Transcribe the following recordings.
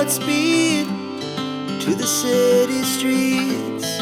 heart speed to the city streets.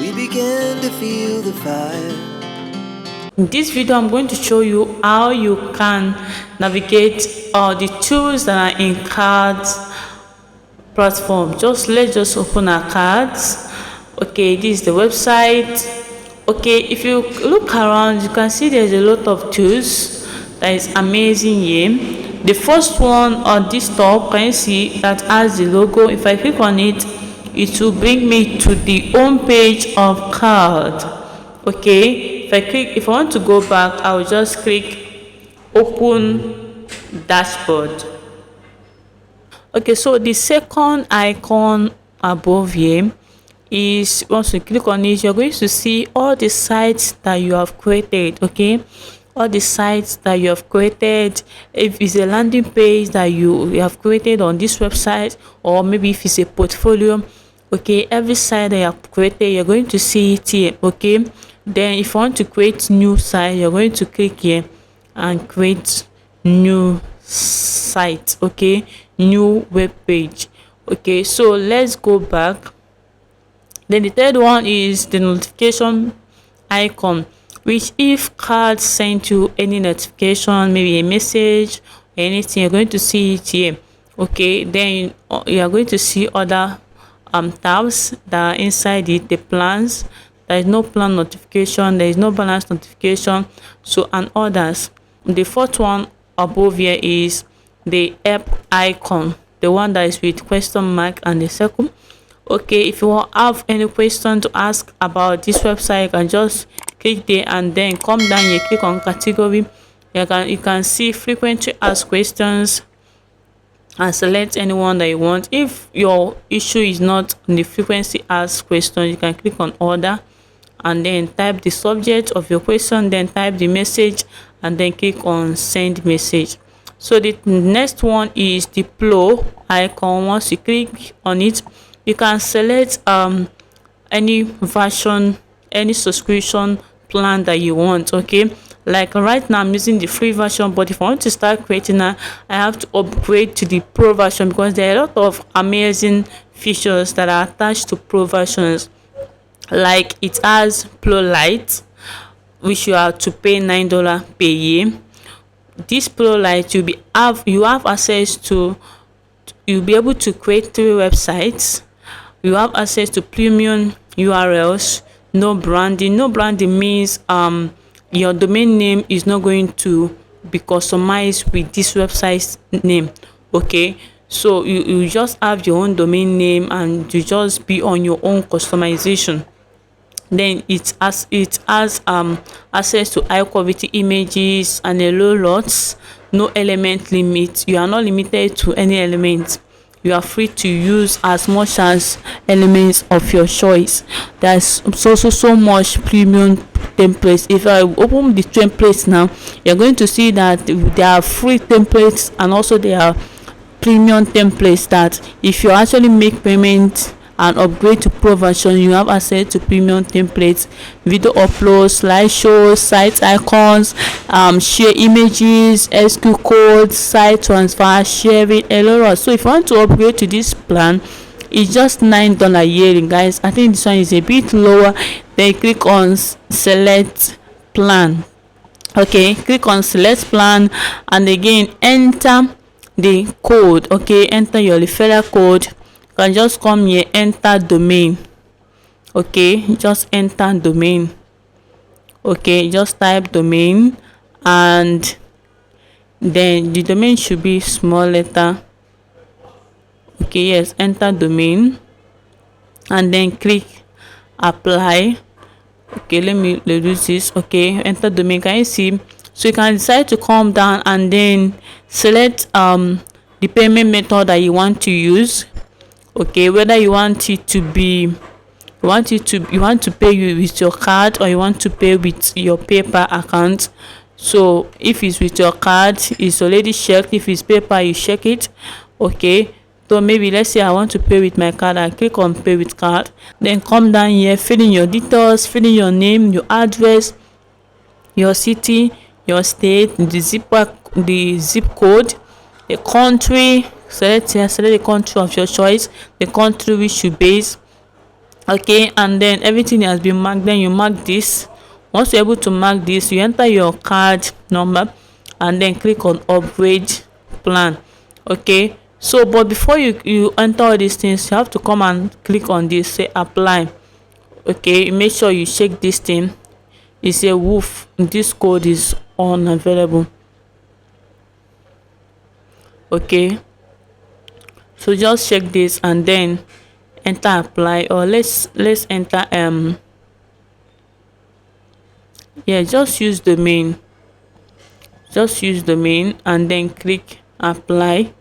We began to feel the fire. In this video, I'm going to show you how you can navigate all the tools that are in cards platform. Let's just open our cards. Okay, this is the website. Okay, if you look around, you can see there's a lot of tools that is amazing here. The first one on this top, can you see that has the logo? If I click on it, it will bring me to the home page of card. Okay, if I want to go back, I will just click open dashboard. Okay, so the second icon above here is, once you click on it, you're going to see all the sites that you have created. Okay, all the sites that you have created. If it's a landing page that you have created on this website, or maybe if it's a portfolio, okay, every site that you have created, you're going to see it here. Okay, then if you want to create new site, you're going to click here and create new site. Okay, new web page. Okay, so let's go back. Then the third one is the notification icon, which if cards send you any notification, maybe a message or anything, you're going to see it here. Okay, then you are going to see other tabs that are inside it. The plans, there is no plan notification, there is no balance notification, so, and others. The fourth one above here is the app icon, the one that is with question mark and the circle. Okay, if you have any question to ask about this website, you can just click there and then come down here, click on category. You can see frequently asked questions and select anyone that you want. If your issue is not on the frequently asked question, you can click on order and then type the subject of your question, then type the message and then click on send message. So the next one is the Pro icon. Once you click on it, you can select any version, any subscription plan that you want. Okay, like right now I'm using the free version, but if I want to start creating now, I have to upgrade to the Pro version because there are a lot of amazing features that are attached to Pro versions. Like it has Pro Lite, which you have to pay $9 per year. This Pro Lite, you have access to, you'll be able to create 3 websites. You have access to premium URLs. No branding. No branding means your domain name is not going to be customized with this website's name. Okay, so you just have your own domain name and you just be on your own customization. Then it has access to high quality images and a low lots. No element limit. You are not limited to any element. You are free to use as much as elements of your choice. There's also so much premium templates. If I open the templates now, you're going to see that there are free templates and also there are premium templates that if you actually make payment and upgrade to Pro version, you have access to premium templates, video uploads, slideshows, site icons, share images, SQ codes, site transfer, sharing, a lot. So if you want to upgrade to this plan, it's just $9 yearly, guys. I think this one is a bit lower. Then click on select plan. Okay, click on select plan and again enter the code. Okay, enter your referral code. You can just come here, enter domain. Okay, just enter domain. Okay, just type domain and then the domain should be small letter. Okay, yes, enter domain and then click apply. Okay, let me reduce this. Okay, enter domain. Can you see? So you can decide to come down and then select the payment method that you want to use. Okay, whether you want it to be, you want to pay with your card or you want to pay with your PayPal account. So if it's with your card, it's already checked. If it's PayPal, you check it. Okay, so maybe let's say I want to pay with my card. I click on pay with card, then come down here, fill in your details, fill in your name, your address, your city, your state, the zip code, the country. Select here, select the country of your choice, the country which you base. Okay, and then everything has been marked. Then you mark this. Once you're able to mark this, you enter your card number and then click on upgrade plan. Okay, so but before you enter all these things, you have to come and click on this, say apply. Okay, make sure you check this thing. It's a woof, this code is unavailable. Okay, so just check this and then enter apply, or let's enter yeah, just use domain, and then click apply.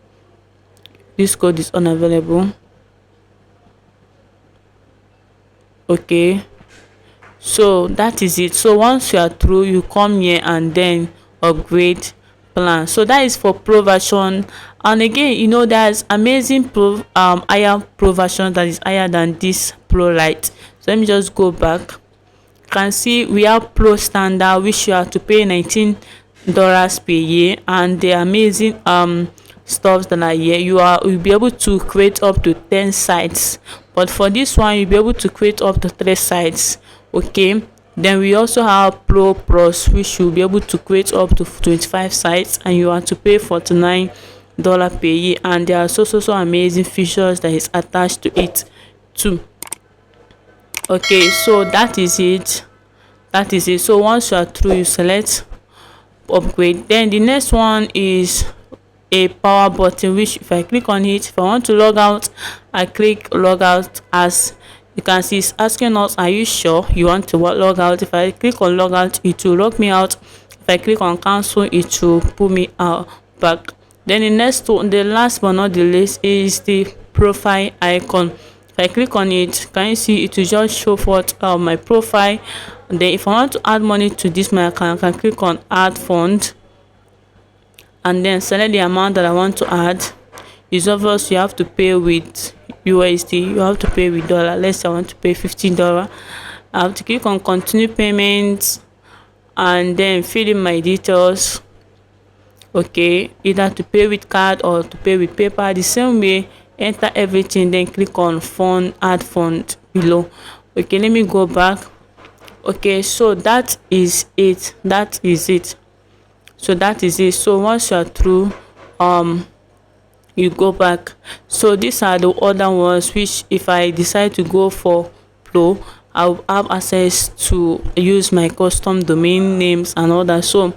This code is unavailable. Okay, so that is it. So once you are through, you come here and then upgrade plan. So that is for pro version. And again, you know, there's amazing pro higher pro version that is higher than this pro lite. So let me just go back. You can see we have pro standard, which you have to pay $19 per year, and the amazing stuff that are here, you'll be able to create up to 10 sites, but for this one you'll be able to create up to 3 sites. Okay, then we also have pro plus, which you'll be able to create up to 25 sites, and you have to pay $49 per year, and there are so amazing features that is attached to it too. Okay, so that is it. So once you are through, you select upgrade. Then the next one is a power button, which if I click on it, if I want to log out, I click log out. As you can see, it's asking us, are you sure you want to log out? If I click on log out, it will log me out. If I click on cancel, it will pull me out back. Then the next one, the last but not the least, is the profile icon. If I click on it, can you see it will just show forth my profile. And then if I want to add money to this my account, I can click on add fund and then select the amount that I want to add. It's obvious you have to pay with USD, you have to pay with dollar. Let's say I want to pay $15. I have to click on continue payments and then fill in my details. Okay, either to pay with card or to pay with paper. The same way, enter everything, then click on fund, add fund below. Okay, let me go back. Okay, so that is it. So once you are through, you go back. So these are the other ones which if I decide to go for pro, I'll have access to use my custom domain names and all that. So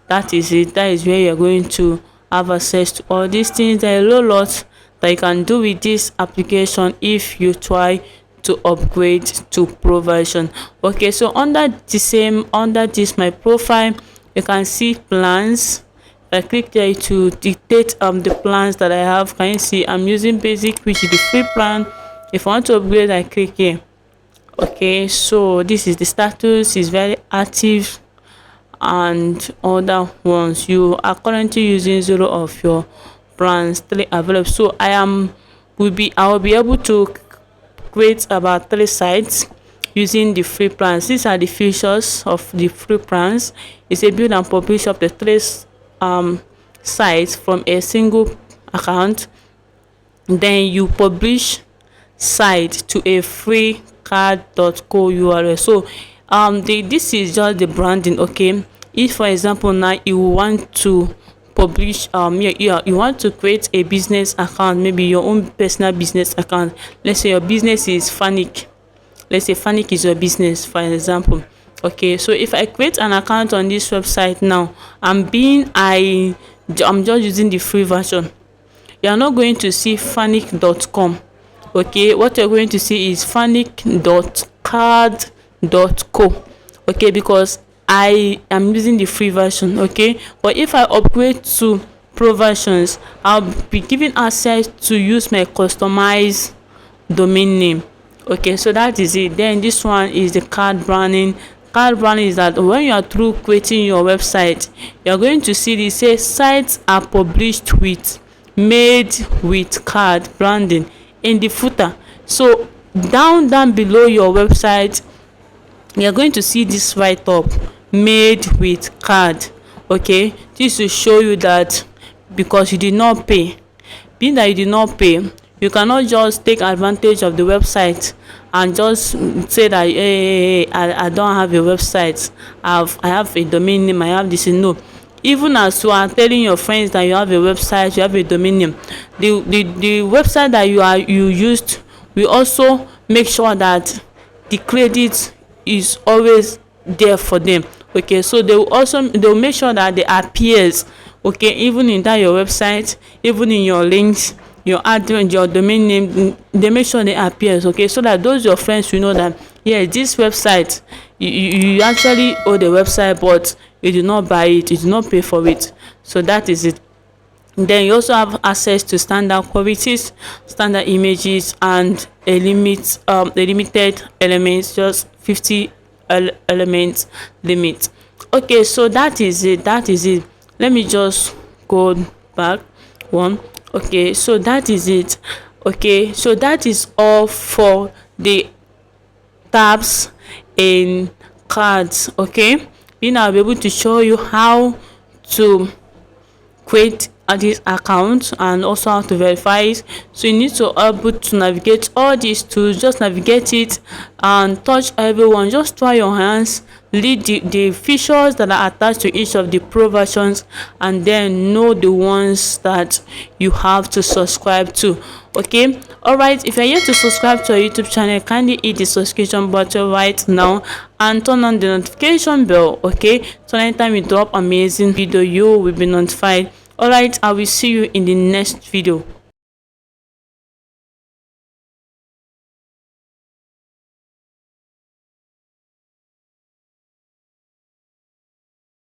that is it. That is where you're going to have access to all these things. There are a lot that you can do with this application if you try to upgrade to pro version. Okay, so under this my profile, you can see plans. If I click there to dictate the plans that I have, can you see I'm using basic, which is the free plan. If I want to upgrade, I click here. Okay, so this is the status, is very active, and other ones you are currently using 0 of your plans, 3 available. So I will be able to create about 3 sites using the free plans. These are the features of the free plans. It's a build and publish of the 3 sites from a single account. Then you publish site to a free card.co URL. So this is just the branding. Okay, if for example now you want to publish you want to create a business account, maybe your own personal business account. Let's say your business is Fanic. Let's say Fanic is your business, for example. Okay, so if I create an account on this website now, I'm just using the free version. You are not going to see fanic.com. Okay, what you're going to see is fanic.card.co. okay, because I am using the free version. Okay, but if I upgrade to pro versions, I'll be given access to use my customized domain name. Okay, so that is it. Then this one is the card branding. Card branding is that when you are through creating your website, you're going to see this say sites are published with made with card branding in the footer. So down below your website, you're going to see this write up, made with card. Okay, this will show you that because you did not pay. Being that you did not pay, you cannot just take advantage of the website and just say that hey, I don't have a website, I have a domain name, I have this. No, even as you are telling your friends that you have a website, you have a domain name, the website that you used will also make sure that the credit is always there for them. Okay, so they will make sure that they appears, okay, even in that your website, even in your links, your address, your domain name, they make sure they appears, okay, so that those your friends will know that yeah, this website, you actually own the website, but you did not buy it, you did not pay for it. So that is it. Then you also have access to standard qualities, standard images, and a limited elements, just 50 elements limit. Okay, so that is it. Let me just go back one. Okay, so that is it. Okay, so that is all for the tabs in cards. Okay, we now be able to show you how to create this account and also how to verify it. So you need to able to navigate all these tools, just navigate it and touch everyone, just try your hands, read the features that are attached to each of the pro versions, and then know the ones that you have to subscribe to. Okay, all right, if you're yet to subscribe to our YouTube channel, kindly hit the subscription button right now and turn on the notification bell. Okay, so anytime we drop amazing video, you will be notified. All right, I will see you in the next video.